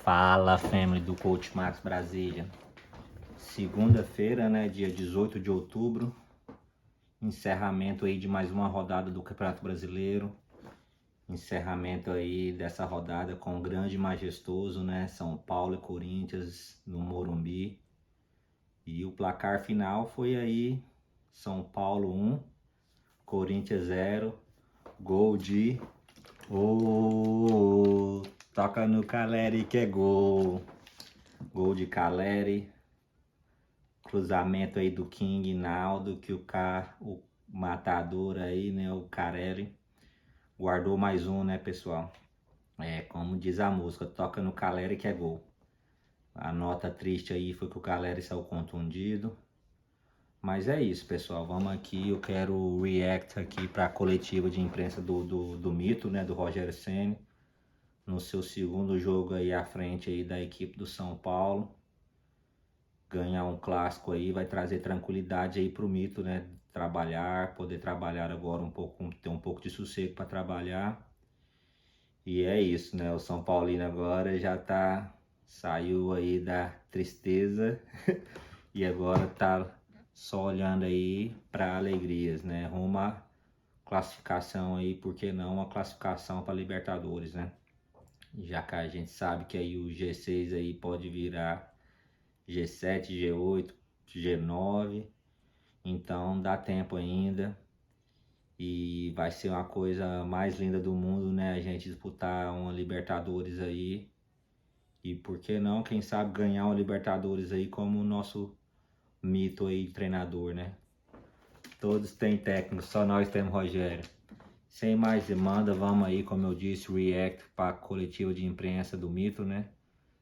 Fala, family do Coach Max Brasília. Segunda-feira, né, dia 18 de outubro, encerramento aí de mais uma rodada do Campeonato Brasileiro. Encerramento aí dessa rodada com o grande e majestoso, né, São Paulo e Corinthians no Morumbi. E o placar final foi aí São Paulo 1, Corinthians 0, gol de... toca no Caleri que é gol. Gol de Caleri. Cruzamento aí do King Naldo, que o matador aí, né, o Carelli, guardou mais um, né, pessoal? Como diz a música, toca no Caleri que é gol. A nota triste aí foi que o Caleri saiu contundido. Mas é isso, pessoal. Vamos aqui, eu quero react aqui para a coletiva de imprensa do Mito, né, do Rogério Ceni, no seu segundo jogo aí à frente aí da equipe do São Paulo. Ganhar um clássico aí vai trazer tranquilidade aí pro Mito, né? Poder trabalhar agora um pouco, ter um pouco de sossego para trabalhar. E é isso, né? O São Paulino agora saiu aí da tristeza e agora tá só olhando aí para alegrias, né? Rumo à classificação aí, por que não a classificação para Libertadores, né? Já que a gente sabe que aí o G6 aí pode virar G7, G8, G9, então dá tempo ainda e vai ser uma coisa mais linda do mundo, né? A gente disputar uma Libertadores aí e por que não, quem sabe ganhar uma Libertadores aí como o nosso Mito aí, treinador, né? Todos têm técnico, só nós temos Rogério. Sem mais demanda, vamos aí, como eu disse, react para a coletiva de imprensa do Mito, né?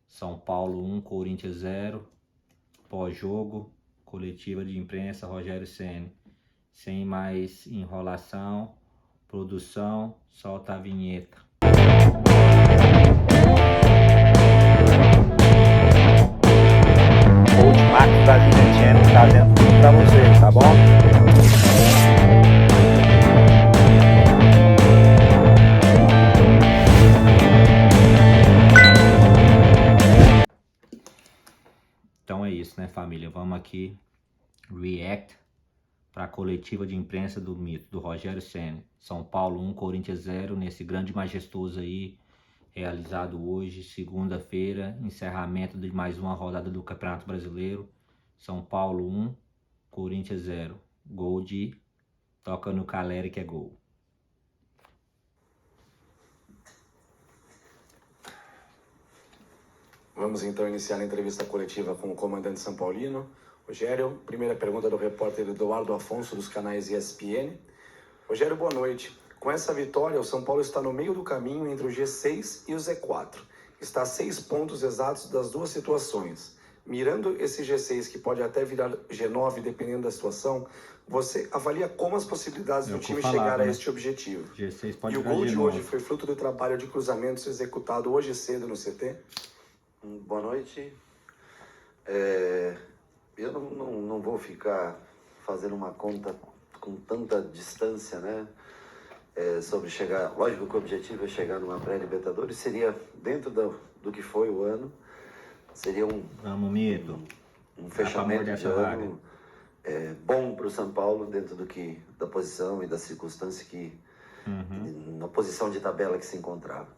São Paulo 1, Corinthians 0. Pós-jogo, coletiva de imprensa, Rogério Ceni. Sem mais enrolação, produção, solta a vinheta. Coach Max Brasília Channel trazendo tudo pra você, tá bom? Então é isso, né, família? Vamos aqui react para a coletiva de imprensa do Mito, do Rogério Ceni. São Paulo 1, Corinthians 0, nesse grande e majestoso aí, realizado hoje, segunda-feira, encerramento de mais uma rodada do Campeonato Brasileiro. São Paulo 1, Corinthians 0. Gol de toca no Caleri que é gol. Vamos então iniciar a entrevista coletiva com o comandante São Paulino. Rogério, primeira pergunta do repórter Eduardo Afonso, dos canais ESPN. Rogério, boa noite. Com essa vitória, o São Paulo está no meio do caminho entre o G6 e o Z4. Está a 6 pontos exatos das duas situações. Mirando esse G6, que pode até virar G9, dependendo da situação, você avalia como as possibilidades do time chegar a este objetivo? G6 pode e o virar gol G9. de hoje foi fruto do trabalho de cruzamentos executado hoje cedo no CT? Boa noite. Eu não vou ficar fazendo uma conta com tanta distância, né? Sobre chegar... Lógico que o objetivo é chegar numa pré-Libertadores. Seria dentro do que foi o ano. Seria um fechamento de ano bom para o São Paulo dentro da posição e da circunstância na posição de tabela que se encontrava.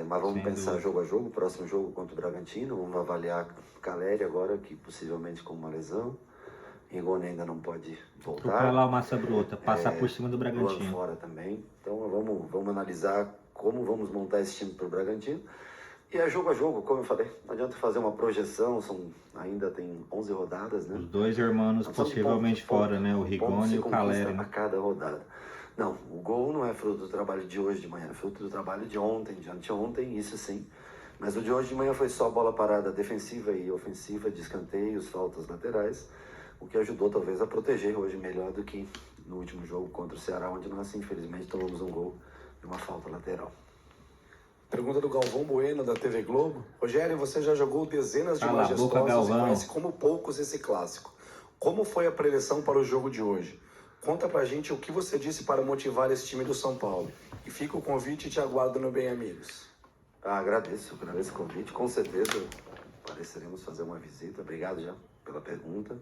Mas vamos pensar jogo a jogo, próximo jogo contra o Bragantino, vamos avaliar Caleri agora, que possivelmente com uma lesão, Rigoni ainda não pode voltar. Para lá o Massa Bruta, passar por cima do Luan Bragantino. fora também, então vamos analisar como vamos montar esse time para o Bragantino. E é jogo a jogo, como eu falei, não adianta fazer uma projeção, ainda tem 11 rodadas, né? Os dois irmãos possivelmente fora, né? O Rigoni e o Caleri. A cada rodada. Não, o gol não é fruto do trabalho de hoje de manhã, é fruto do trabalho de ontem, de anteontem, isso sim. Mas o de hoje de manhã foi só bola parada defensiva e ofensiva, de escanteios, faltas laterais, o que ajudou talvez a proteger hoje melhor do que no último jogo contra o Ceará, onde nós infelizmente tomamos um gol e uma falta lateral. Pergunta do Galvão Bueno, da TV Globo. Rogério, você já jogou dezenas de majestosos e conhece como poucos esse clássico. Como foi a preleção para o jogo de hoje? Conta pra gente o que você disse para motivar esse time do São Paulo. E fica o convite e te aguardo no Bem Amigos. Agradeço o convite, com certeza pareceremos fazer uma visita. Obrigado já pela pergunta.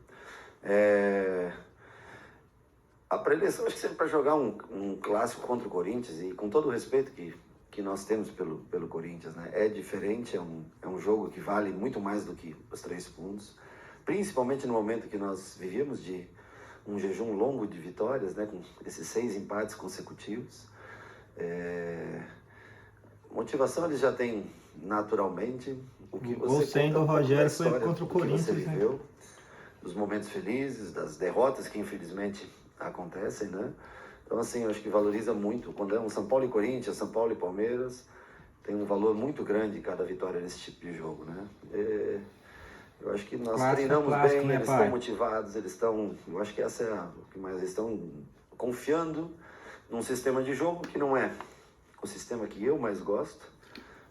A preleção, acho que sempre para jogar um clássico contra o Corinthians, e com todo o respeito que nós temos pelo Corinthians, né? É diferente, é um jogo que vale muito mais do que os 3 pontos, principalmente no momento que nós vivíamos de um jejum longo de vitórias, né? Com esses 6 empates consecutivos. Motivação eles já têm naturalmente. O que você gol sem do Rogério foi contra o Corinthians, você viveu, dos momentos felizes, das derrotas que infelizmente acontecem, né? Então, assim, eu acho que valoriza muito. Quando é um São Paulo e Corinthians, São Paulo e Palmeiras, tem um valor muito grande cada vitória nesse tipo de jogo, né? Eu acho que nós treinamos bem, né, eles estão motivados, eles estão... Eu acho que essa é o que mais eles estão confiando num sistema de jogo que não é o sistema que eu mais gosto,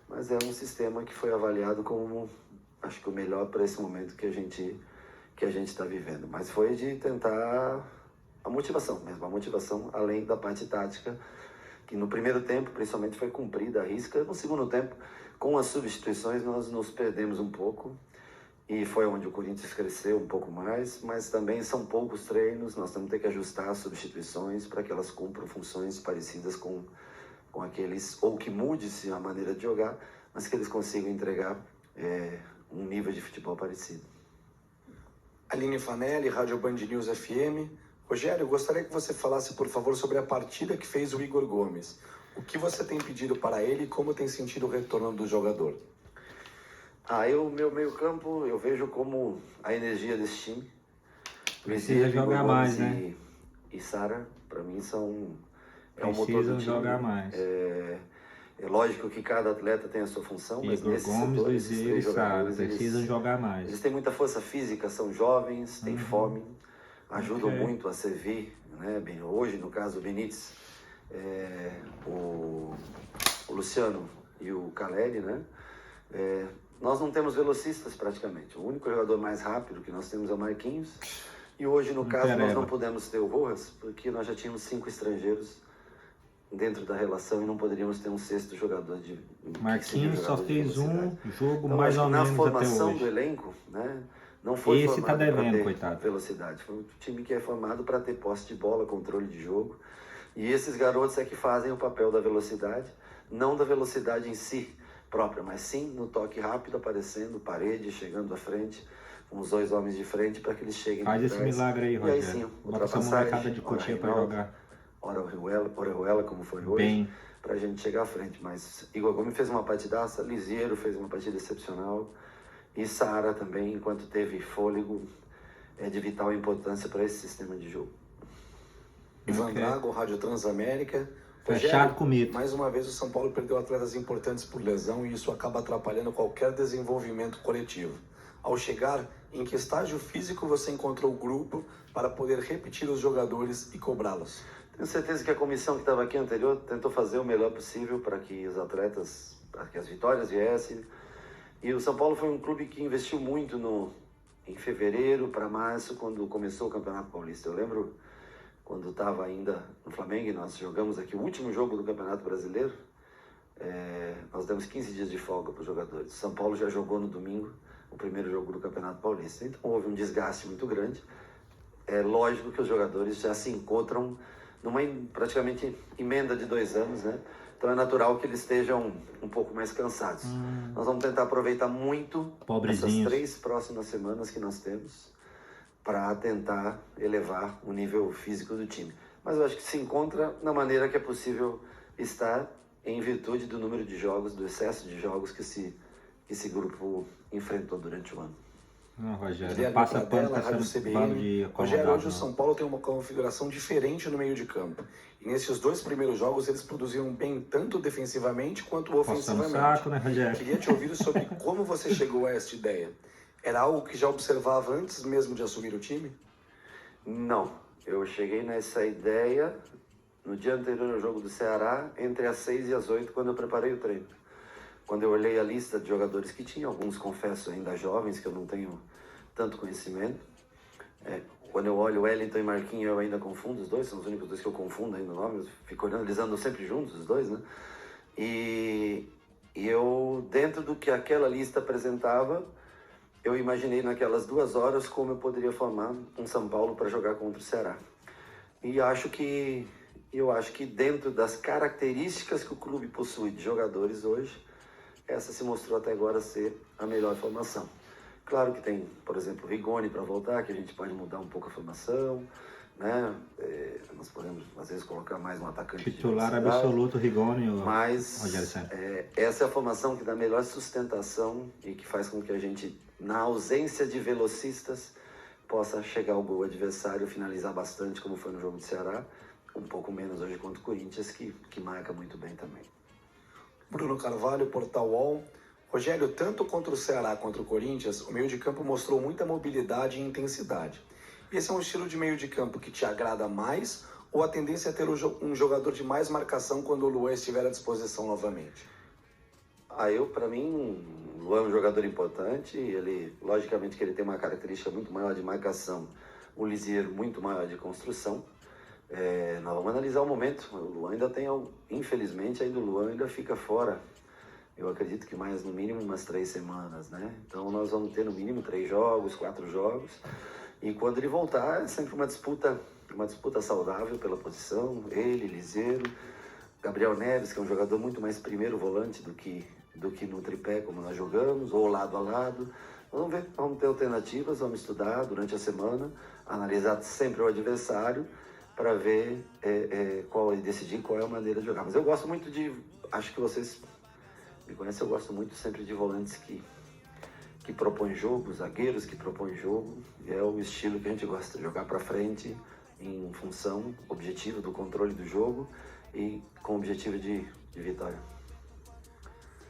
mas é um sistema que foi avaliado como, acho que o melhor para esse momento que a gente está vivendo. Mas foi de tentar a motivação mesmo, a motivação além da parte tática, que no primeiro tempo, principalmente, foi cumprida à risca. No segundo tempo, com as substituições, nós nos perdemos um pouco, e foi onde o Corinthians cresceu um pouco mais, mas também são poucos treinos, nós temos que ter que ajustar as substituições para que elas cumpram funções parecidas com aqueles, ou que mude-se a maneira de jogar, mas que eles consigam entregar um nível de futebol parecido. Aline Fanelli, Rádio Band News FM. Rogério, gostaria que você falasse, por favor, sobre a partida que fez o Igor Gomes. O que você tem pedido para ele e como tem sentido o retorno do jogador? Meu meio campo, eu vejo como a energia desse time. Precisa jogar mais, né? E Sara, para mim, são... Precisam jogar mais. É lógico que cada atleta tem a sua função, mas Igor nesses Gomes, setores, Luizero e Sara precisam jogar mais. Eles têm muita força física, são jovens, têm fome, ajudam muito a servir, né? Bem, hoje, no caso, o Benítez, o Luciano e o Caleri, né? Nós não temos velocistas praticamente. O único jogador mais rápido que nós temos é o Marquinhos. E hoje, no caso, nós não pudemos ter o Rojas, porque nós já tínhamos 5 estrangeiros dentro da relação e não poderíamos ter um 6º jogador de... Marquinhos só fez um jogo então, mais ou menos até hoje. Na formação do elenco, né, não foi esse tá devendo, ter coitado. Velocidade. Foi um time que é formado para ter posse de bola, controle de jogo. E esses garotos é que fazem o papel da velocidade, não da velocidade em si própria, mas sim no toque rápido, aparecendo, parede, chegando à frente, com os 2 homens de frente, para que eles cheguem. Faz esse milagre aí, Rogério. E aí sim, bota essa molecada de Cotia para jogar. Ora o Ruela, como foi hoje, para a gente chegar à frente. Mas Igor Gomes fez uma partidaça, Liziero fez uma partida excepcional, e Sara também, enquanto teve fôlego, é de vital importância para esse sistema de jogo. Ivan Drago, Rádio Transamérica. Fechado comigo. Mais uma vez o São Paulo perdeu atletas importantes por lesão e isso acaba atrapalhando qualquer desenvolvimento coletivo. Ao chegar, em que estágio físico você encontrou o grupo para poder repetir os jogadores e cobrá-los? Tenho certeza que a comissão que estava aqui anterior tentou fazer o melhor possível para que os atletas, para que as vitórias viessem. E o São Paulo foi um clube que investiu muito em fevereiro para março, quando começou o Campeonato Paulista. Eu lembro quando estava ainda no Flamengo e nós jogamos aqui o último jogo do Campeonato Brasileiro, nós demos 15 dias de folga para os jogadores. São Paulo já jogou no domingo o primeiro jogo do Campeonato Paulista. Então houve um desgaste muito grande. É lógico que os jogadores já se encontram numa praticamente emenda de 2 anos, né? Então é natural que eles estejam um pouco mais cansados. Nós vamos tentar aproveitar muito essas 3 próximas semanas que nós temos para tentar elevar o nível físico do time. Mas eu acho que se encontra na maneira que é possível estar em virtude do número de jogos, do excesso de jogos que esse grupo enfrentou durante o ano. Não, Rogério, passa pano para essa banda de acomodado. Rogério, hoje o São Paulo tem uma configuração diferente no meio de campo. E nesses 2 primeiros jogos eles produziram bem tanto defensivamente quanto ofensivamente. Saco, né, Rogério? Queria te ouvir sobre como você chegou a esta ideia. Era algo que já observava antes mesmo de assumir o time? Não, eu cheguei nessa ideia no dia anterior ao jogo do Ceará, entre as 6 e as 8, quando eu preparei o treino. Quando eu olhei a lista de jogadores que tinha, alguns confesso ainda jovens, que eu não tenho tanto conhecimento. Quando eu olho Wellington e Marquinhos, eu ainda confundo os dois, são os únicos 2 que eu confundo ainda o nome, eu fico olhando, eles andam sempre juntos, os 2, né? E E eu, dentro do que aquela lista apresentava, eu imaginei naquelas 2 horas como eu poderia formar um São Paulo para jogar contra o Ceará. E eu acho que dentro das características que o clube possui de jogadores hoje, essa se mostrou até agora ser a melhor formação. Claro que tem, por exemplo, o Rigoni para voltar, que a gente pode mudar um pouco a formação, né? Nós podemos, às vezes, colocar mais um atacante Titular de velocidade, absoluto, Rigoni ou mas Rogério Ceni? essa é a formação que dá melhor sustentação e que faz com que a gente, na ausência de velocistas, possa chegar ao gol adversário, finalizar bastante, como foi no jogo de Ceará, um pouco menos hoje contra o Corinthians, que marca muito bem também. Bruno Carvalho, Portal UOL. Rogério, tanto contra o Ceará quanto o Corinthians, o meio de campo mostrou muita mobilidade e intensidade. Esse é um estilo de meio de campo que te agrada mais ou a tendência é ter um jogador de mais marcação quando o Luan estiver à disposição novamente? Para mim, o Luan é um jogador importante, ele, logicamente que ele tem uma característica muito maior de marcação, o Lisieiro muito maior de construção. Nós vamos analisar o momento, o Luan ainda tem, infelizmente, o Luan ainda fica fora. Eu acredito que mais, no mínimo, umas 3 semanas, né? Então nós vamos ter no mínimo 3 jogos, 4 jogos. E quando ele voltar, é sempre uma disputa saudável pela posição. Ele, Lisieiro, Gabriel Neves, que é um jogador muito mais primeiro volante do que no tripé, como nós jogamos, ou lado a lado. Vamos ver, vamos ter alternativas, vamos estudar durante a semana, analisar sempre o adversário para ver decidir qual é a maneira de jogar. Mas eu gosto muito acho que vocês me conhecem, eu gosto muito sempre de volantes que propõem jogo, zagueiros que propõem jogo. É o estilo que a gente gosta, jogar para frente em função, objetivo do controle do jogo e com objetivo de vitória.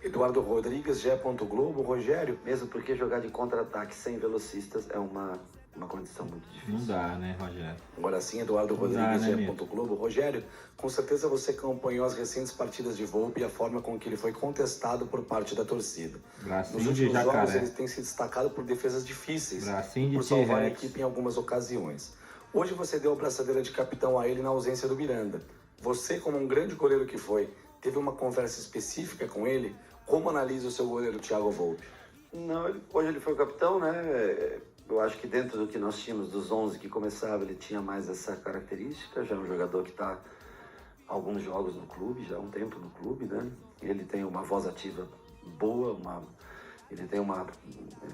Eduardo Rodrigues, GE. Globo. Rogério. Mesmo porque jogar de contra-ataque sem velocistas é uma condição muito difícil. Não dá, né, Rogério? Agora sim, Eduardo Rodrigues, GE. Globo. Rogério, com certeza você acompanhou as recentes partidas de Volpi e a forma com que ele foi contestado por parte da torcida. Bracinho Nos últimos de jogos ele tem se destacado por defesas difíceis, por salvar a equipe em algumas ocasiões. Hoje você deu a braçadeira de capitão a ele na ausência do Miranda. Você, como um grande goleiro que foi, teve uma conversa específica com ele? Como analisa o seu goleiro Thiago Volpi? Não, hoje ele foi o capitão, né? Eu acho que dentro do que nós tínhamos dos 11 que começava, ele tinha mais essa característica. Já é um jogador que está alguns jogos no clube, já há um tempo no clube, né? Ele tem uma voz ativa boa, ele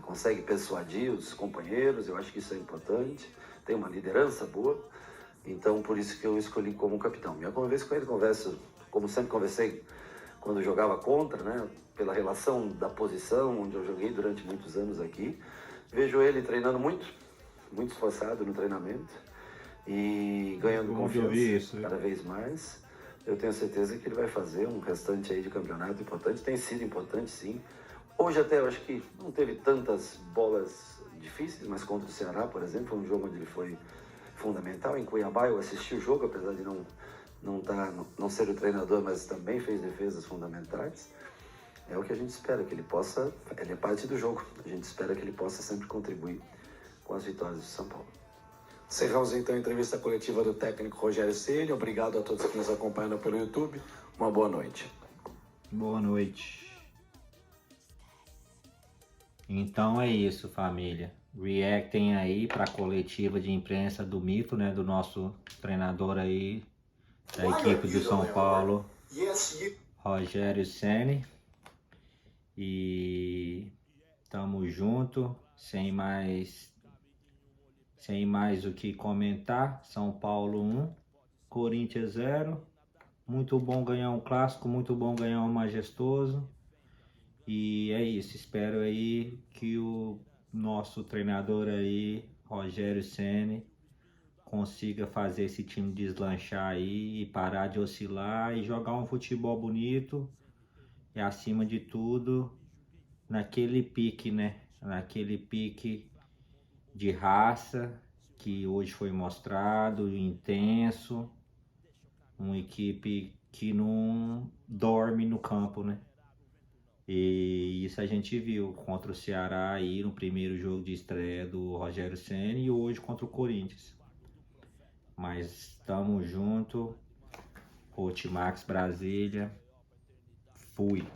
consegue persuadir os companheiros, eu acho que isso é importante. Tem uma liderança boa, então por isso que eu escolhi como capitão. Minha conversa com ele, converso, como sempre conversei quando jogava contra, né? Pela relação da posição, onde eu joguei durante muitos anos aqui. Vejo ele treinando muito esforçado no treinamento e ganhando confiança cada vez mais. Eu tenho certeza que ele vai fazer um restante aí de campeonato importante. Tem sido importante, sim. Hoje até eu acho que não teve tantas bolas difíceis, mas contra o Ceará, por exemplo, foi um jogo onde ele foi fundamental. Em Cuiabá eu assisti o jogo, apesar de não ser o treinador, mas também fez defesas fundamentais. É o que a gente espera, que ele é parte do jogo, a gente espera que ele possa sempre contribuir com as vitórias do São Paulo. Encerramos então a entrevista coletiva do técnico Rogério Ceni. Obrigado a todos que nos acompanham pelo YouTube. Uma boa noite. Boa noite. Então é isso, família. Reactem aí para a coletiva de imprensa do Mito, né? Do nosso treinador aí da equipe do São Paulo, Rogério Ceni. E tamo junto, sem mais o que comentar. São Paulo 1, Corinthians 0. Muito bom ganhar um clássico, muito bom ganhar um majestoso. E é isso, espero aí que o nosso treinador aí, Rogério Ceni, consiga fazer esse time deslanchar aí e parar de oscilar e jogar um futebol bonito. E acima de tudo, naquele pique, né? Naquele pique de raça que hoje foi mostrado, intenso. Uma equipe que não dorme no campo, né? E isso a gente viu contra o Ceará aí no primeiro jogo de estreia do Rogério Ceni e hoje contra o Corinthians. Mas estamos junto. Ultimax Brasília. Fui.